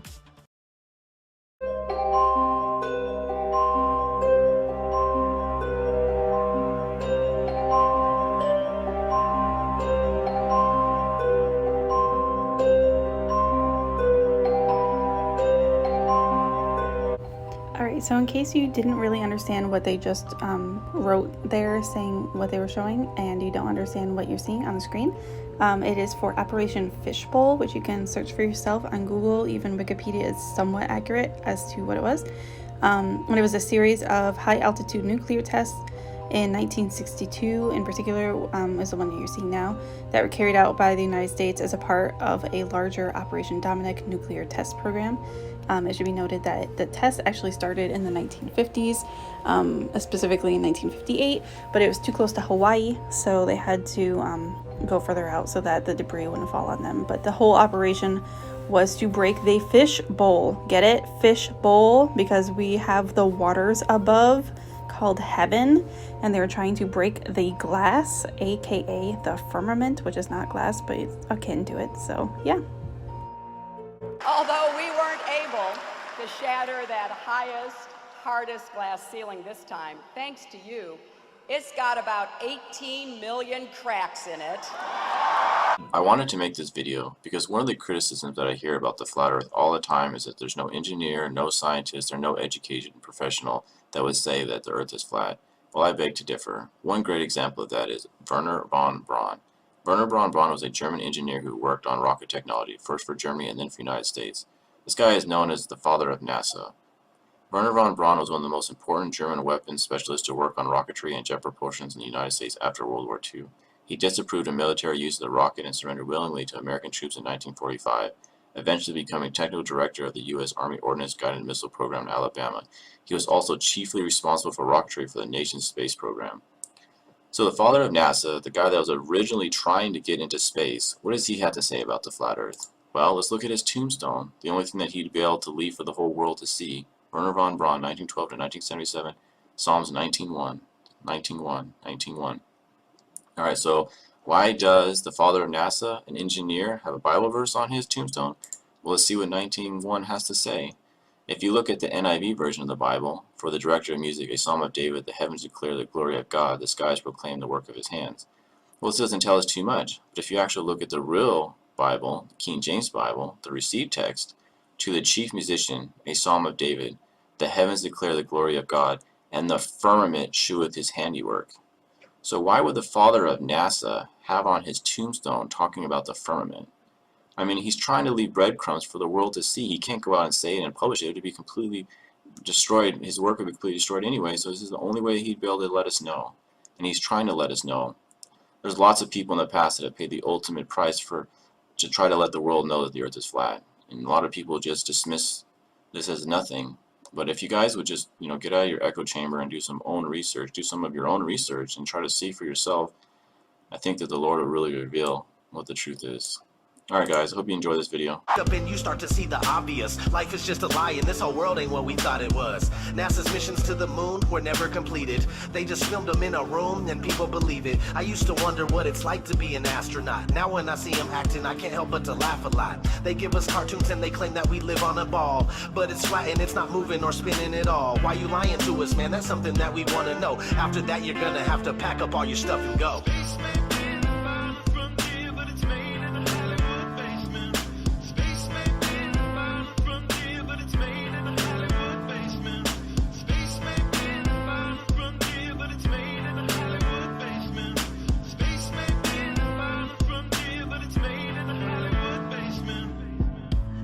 Alright, so in case you didn't really understand what they just wrote there saying what they were showing, and you don't understand what you're seeing on the screen, it is for Operation Fishbowl, which you can search for yourself on Google. Even Wikipedia is somewhat accurate as to what it was. And it was a series of high-altitude nuclear tests in 1962, in particular, is the one that you're seeing now, that were carried out by the United States as a part of a larger Operation Dominic nuclear test program. It should be noted that the test actually started in the 1950s, specifically in 1958, but it was too close to Hawaii, so they had to go further out so that the debris wouldn't fall on them. But the whole operation was to break the fish bowl. Get it? Fish bowl, because we have the waters above called heaven, and they were trying to break the glass, aka the firmament, which is not glass, but it's akin to it. So yeah. Although we weren't able to shatter that highest, hardest glass ceiling this time, thanks to you, it's got about 18 million cracks in it. I wanted to make this video because one of the criticisms that I hear about the flat earth all the time is that there's no engineer, no scientist, or no educated professional that would say that the earth is flat. Well, I beg to differ. One great example of that is Wernher von Braun. Wernher von Braun was a German engineer who worked on rocket technology, first for Germany and then for the United States. This guy is known as the father of NASA. Wernher von Braun was one of the most important German weapons specialists to work on rocketry and jet propulsions in the United States after World War II. He disapproved of military use of the rocket and surrendered willingly to American troops in 1945, eventually becoming technical director of the U.S. Army Ordnance Guided Missile Program in Alabama. He was also chiefly responsible for rocketry for the nation's space program. So the father of NASA, the guy that was originally trying to get into space, what does he have to say about the flat earth? Well, let's look at his tombstone, the only thing that he'd be able to leave for the whole world to see. Wernher von Braun, 1912 to 1977, Psalms 19:1, 19:1, 19:1. Alright, so why does the father of NASA, an engineer, have a Bible verse on his tombstone? Well, let's see what 19:1 has to say. If you look at the NIV version of the Bible, for the director of music, a psalm of David, the heavens declare the glory of God, the skies proclaim the work of his hands. Well, this doesn't tell us too much, but if you actually look at the real Bible, the King James Bible, the received text, to the chief musician, a psalm of David, the heavens declare the glory of God, and the firmament sheweth his handiwork. So why would the father of NASA have on his tombstone talking about the firmament? I mean, he's trying to leave breadcrumbs for the world to see. He can't go out and say it and publish it. It would be completely destroyed. His work would be completely destroyed anyway, so this is the only way he'd be able to let us know. And he's trying to let us know. There's lots of people in the past that have paid the ultimate price to try to let the world know that the earth is flat. And a lot of people just dismiss this as nothing. But if you guys would just, get out of your echo chamber and do some of your own research and try to see for yourself, I think that the Lord will really reveal what the truth is. Alright guys, I hope you enjoy this video. Up and you start to see the obvious. Life is just a lie and this whole world ain't what we thought it was. NASA's missions to the moon were never completed. They just filmed them in a room and people believe it. I used to wonder what it's like to be an astronaut. Now when I see them acting, I can't help but to laugh a lot. They give us cartoons and they claim that we live on a ball. But it's flat and it's not moving or spinning at all. Why you lying to us, man? That's something that we want to know. After that, you're gonna have to pack up all your stuff and go.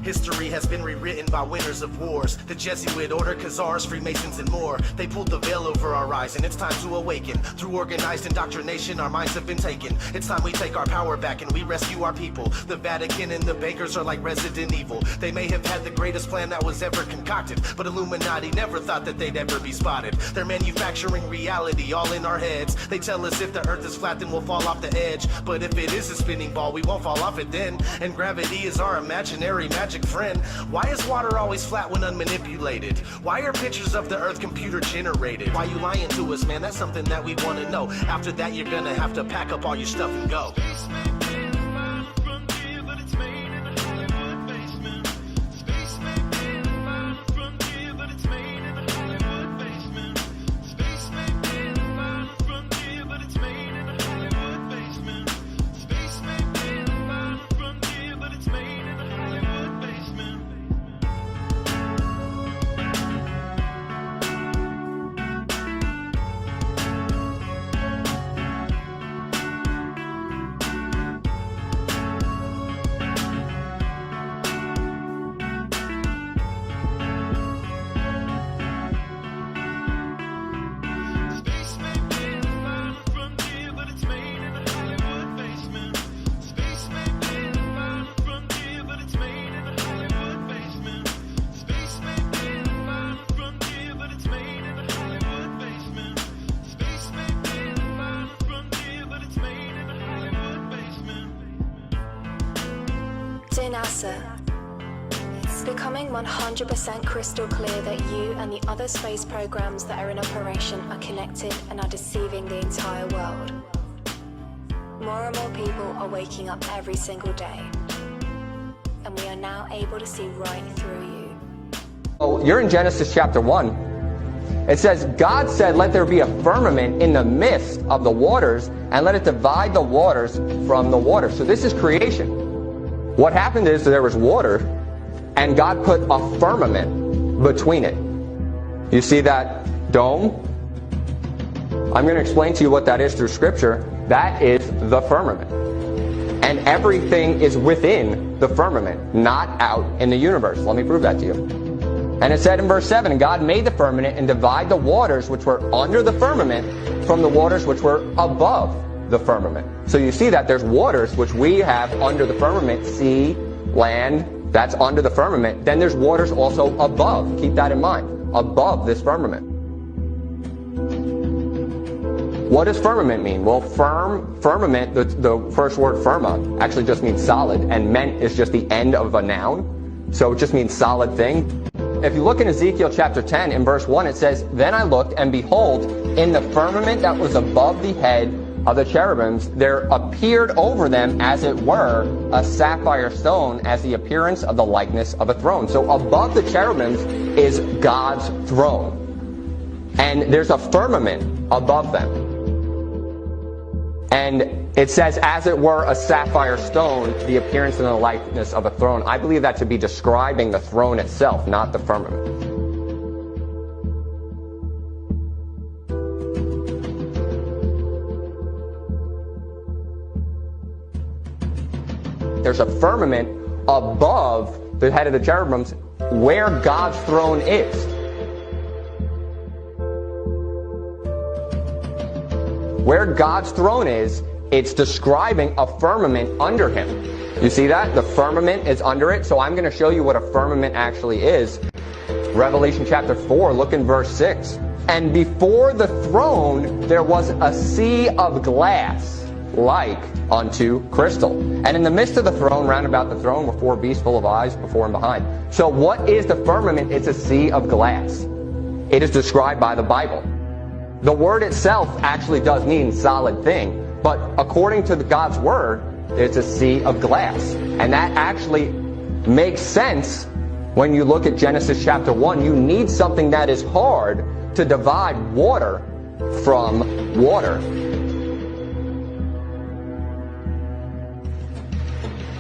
History has been rewritten by winners of wars. The Jesuit order, Khazars, Freemasons, and more. They pulled the veil over our eyes, and it's time to awaken. Through organized indoctrination, our minds have been taken. It's time we take our power back and we rescue our people. The Vatican and the bankers are like Resident Evil. They may have had the greatest plan that was ever concocted, but Illuminati never thought that they'd ever be spotted. They're manufacturing reality all in our heads. They tell us if the earth is flat, then we'll fall off the edge. But if it is a spinning ball, we won't fall off it then. And gravity is our imaginary magic friend. Why is water always flat when unmanipulated? Why are pictures of the earth computer generated? Why you lying to us, man? That's something that we want to know. After that, you're gonna have to pack up all your stuff and go. Dear NASA, it's becoming 100% crystal clear that you and the other space programs that are in operation are connected and are deceiving the entire world. More and more people are waking up every single day, and we are now able to see right through you. Oh, you're in Genesis chapter 1. It says, God said, let there be a firmament in the midst of the waters, and let it divide the waters from the waters. So this is creation. What happened is there was water, and God put a firmament between it. You see that dome? I'm going to explain to you what that is through Scripture. That is the firmament. And everything is within the firmament, not out in the universe. Let me prove that to you. And it said in verse 7, God made the firmament and divided the waters which were under the firmament from the waters which were above the firmament. So you see that there's waters which we have under the firmament, sea, land, that's under the firmament. Then there's waters also above. Keep that in mind. Above this firmament. What does firmament mean? Well, firmament, the first word firma, actually just means solid, and ment is just the end of a noun. So it just means solid thing. If you look in Ezekiel chapter 10, in verse 1, it says, Then I looked, and behold, in the firmament that was above the head of the cherubims, there appeared over them, as it were, a sapphire stone, as the appearance of the likeness of a throne. So above the cherubims is God's throne. And there's a firmament above them. And it says, as it were, a sapphire stone, the appearance and the likeness of a throne. I believe that to be describing the throne itself, not the firmament. There's a firmament above the head of the cherubims where God's throne is. Where God's throne is, it's describing a firmament under him. You see that? The firmament is under it. So I'm going to show you what a firmament actually is. Revelation chapter 4, look in verse 6. And before the throne there was a sea of glass, like unto crystal. And in the midst of the throne, round about the throne, were four beasts full of eyes before and behind. So what is the firmament? It's a sea of glass. It is described by the Bible. The word itself actually does mean solid thing, but according to God's word, it's a sea of glass. And that actually makes sense when you look at Genesis chapter 1. You need something that is hard to divide water from water.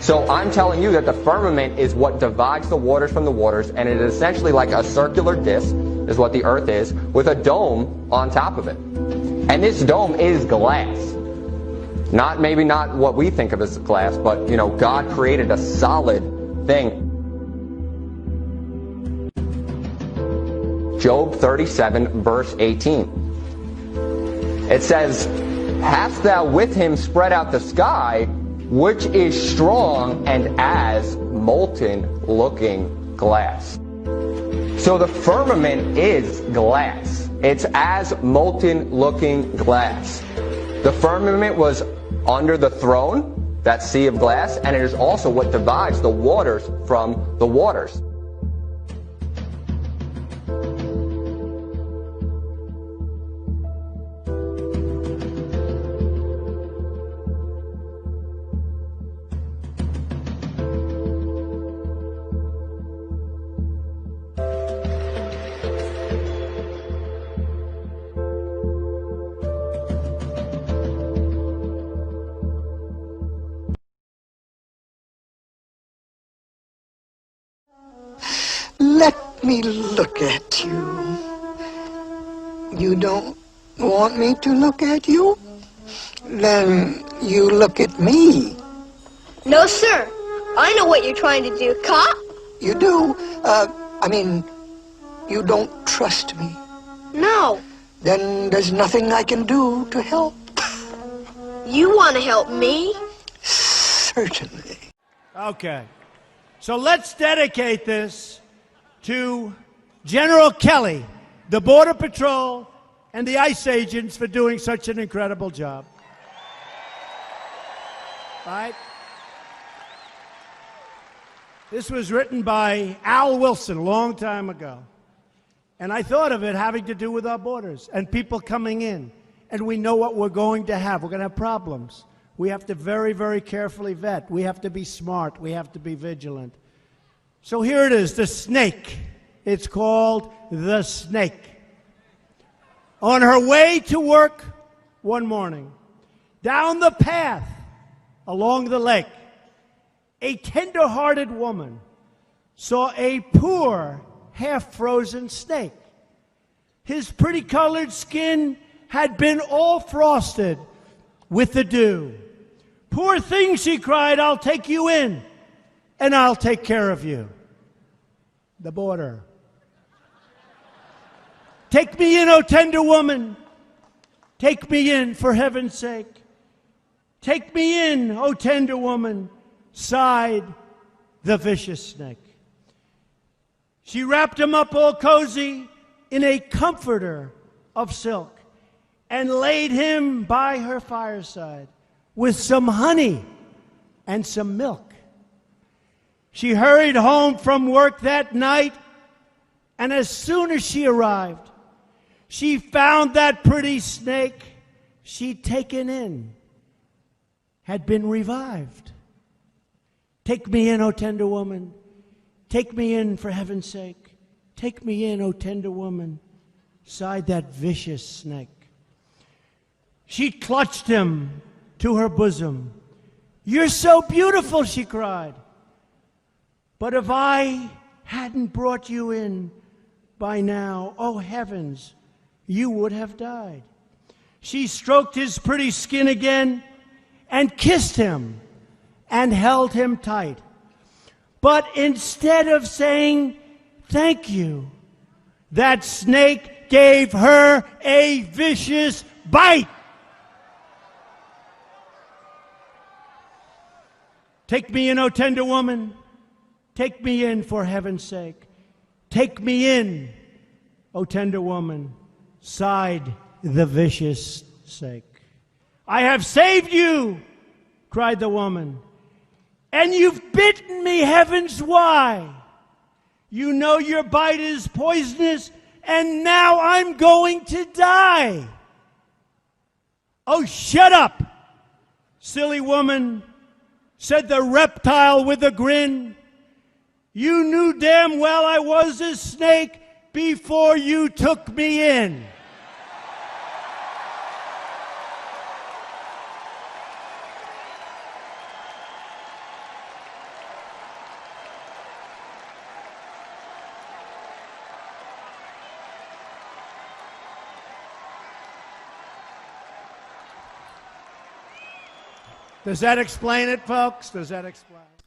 So I'm telling you that the firmament is what divides the waters from the waters, and it is essentially like a circular disc, is what the earth is, with a dome on top of it. And this dome is glass. Maybe not what we think of as glass, but God created a solid thing. Job 37 verse 18. It says, Hast thou with him spread out the sky, which is strong and as molten looking glass. So the firmament is glass. It's as molten looking glass. The firmament was under the throne, that sea of glass, and it is also what divides the waters from the waters. Let me look at you. You don't want me to look at you? Then you look at me. No, sir. I know what you're trying to do, cop. You do? You don't trust me. No. Then there's nothing I can do to help. You want to help me? Certainly. Okay. So let's dedicate this to General Kelly, the Border Patrol, and the ICE agents for doing such an incredible job. All right? This was written by Al Wilson a long time ago. And I thought of it having to do with our borders and people coming in. And we know what we're going to have. We're going to have problems. We have to very, very carefully vet. We have to be smart. We have to be vigilant. So here it is, the snake. It's called The Snake. On her way to work one morning, down the path along the lake, a tender-hearted woman saw a poor, half-frozen snake. His pretty-colored skin had been all frosted with the dew. "Poor thing," she cried, "I'll take you in, and I'll take care of you." The border. "Take me in, O tender woman. Take me in, for heaven's sake. Take me in, O tender woman," sighed the vicious snake. She wrapped him up all cozy in a comforter of silk and laid him by her fireside with some honey and some milk. She hurried home from work that night, and as soon as she arrived, she found that pretty snake she'd taken in had been revived. "Take me in, O tender woman. Take me in, for heaven's sake. Take me in, O tender woman," sighed that vicious snake. She clutched him to her bosom. "You're so beautiful," she cried. "But if I hadn't brought you in by now, oh heavens, you would have died." She stroked his pretty skin again and kissed him and held him tight. But instead of saying thank you, that snake gave her a vicious bite. "Take me in, O tender woman. Take me in, for heaven's sake. Take me in, O tender woman," sighed the vicious snake. "I have saved you," cried the woman, "and you've bitten me, heavens, why? You know your bite is poisonous, and now I'm going to die." "Oh, shut up, silly woman," said the reptile with a grin. "You knew damn well I was a snake before you took me in." Does that explain it, folks? Does that explain it?